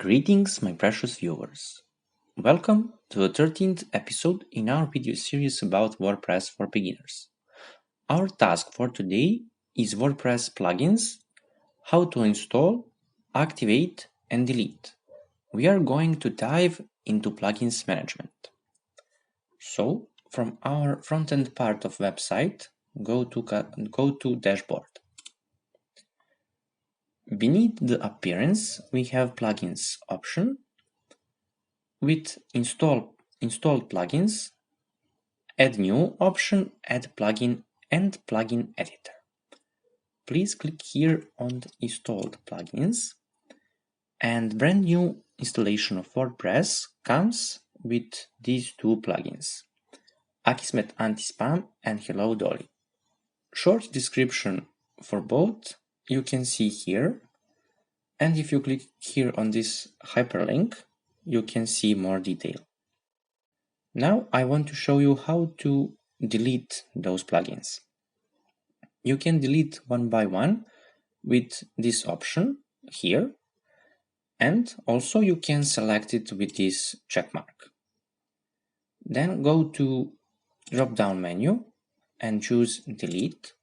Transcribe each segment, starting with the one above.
Greetings, my precious viewers. Welcome to the 13th episode in our video series about WordPress for beginners. Our task for today is WordPress plugins, how to install, activate, and delete. We are going to dive into plugins management. So, from our front-end part of website, go to dashboard. Beneath the appearance, we have plugins option. With installed plugins, add new option, add plugin and plugin editor. Please click here on the installed plugins, and brand new installation of WordPress comes with these two plugins, Akismet Anti-Spam and Hello Dolly. Short description for both you can see here, and if you click here on this hyperlink, you can see more detail. Now I want to show you how to delete those plugins. You can delete one by one with this option here, and also you can select it with this check mark. Then go to drop down menu and choose delete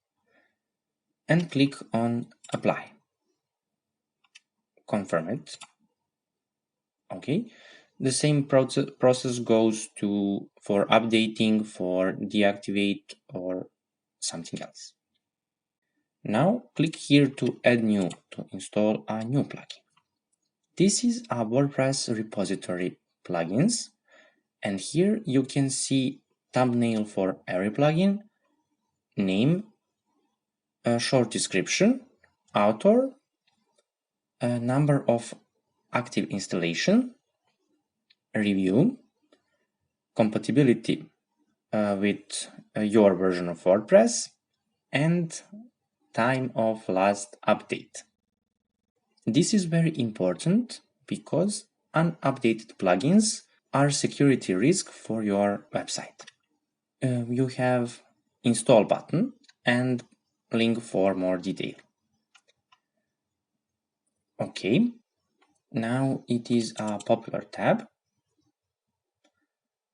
and click on apply. Confirm it. Okay. The same process goes for updating, for deactivate, or something else. Now click here to add new to install a new plugin. This is a WordPress repository plugins, and here you can see thumbnail for every plugin, name, a short description, author, a number of active installation, review, compatibility with your version of WordPress, and time of last update. This is very important because unupdated plugins are security risk for your website. You have install button and link for more detail. Okay, now it is a popular tab.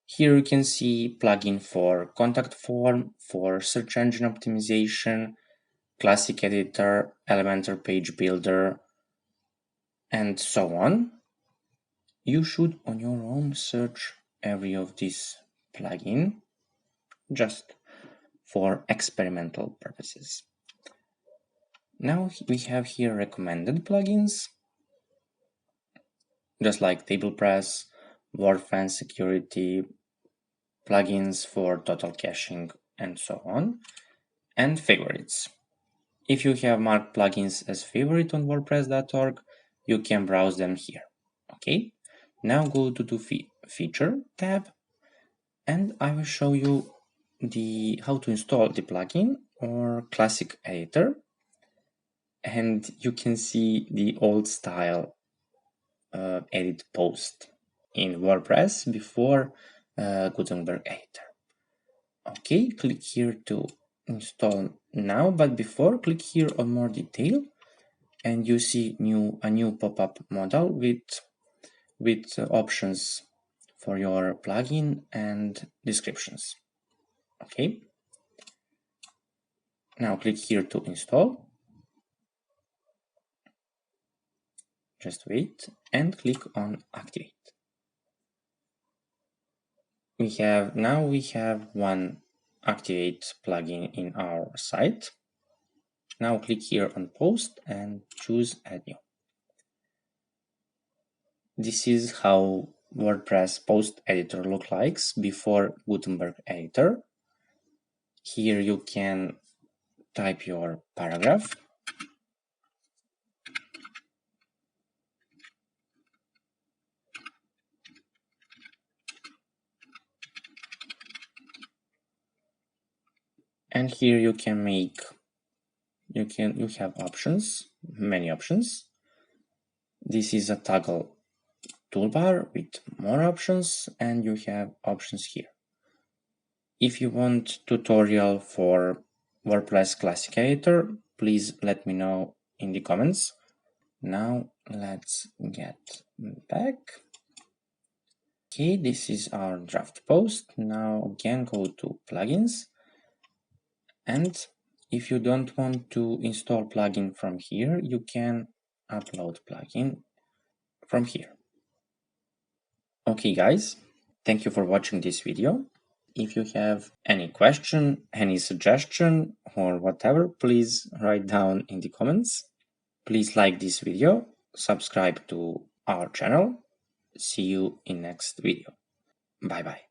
Here you can see plugin for contact form, for search engine optimization, classic editor, Elementor page builder, and so on. You should on your own search every of these plugin just for experimental purposes. Now we have here recommended plugins, just like TablePress, WordFence security, plugins for total caching, and so on, and favorites. If you have marked plugins as favorite on WordPress.org, you can browse them here. Okay, now go to the feature tab, and I will show you how to install the plugin or classic editor, and you can see the old style edit post in WordPress before Gutenberg editor. Okay, click here to install now, but before click here on more detail, and you see a new pop-up modal with options for your plugin and descriptions. Okay, now click here to install. Just wait and click on activate. We have one activate plugin in our site. Now click here on post and choose add new. This is how WordPress post editor looks like before Gutenberg editor. Here you can type your paragraph. And here you can you have options, many options. This is a toggle toolbar with more options, and you have options here. If you want tutorial for WordPress Classic Editor, please let me know in the comments. Now let's get back. Okay, this is our draft post. Now again go to plugins, and if you don't want to install plugin from here, you can upload plugin from here. Okay guys, thank you for watching this video. If you have any question, any suggestion or whatever, please write down in the comments. Please like this video, subscribe to our channel. See you in next video. Bye bye.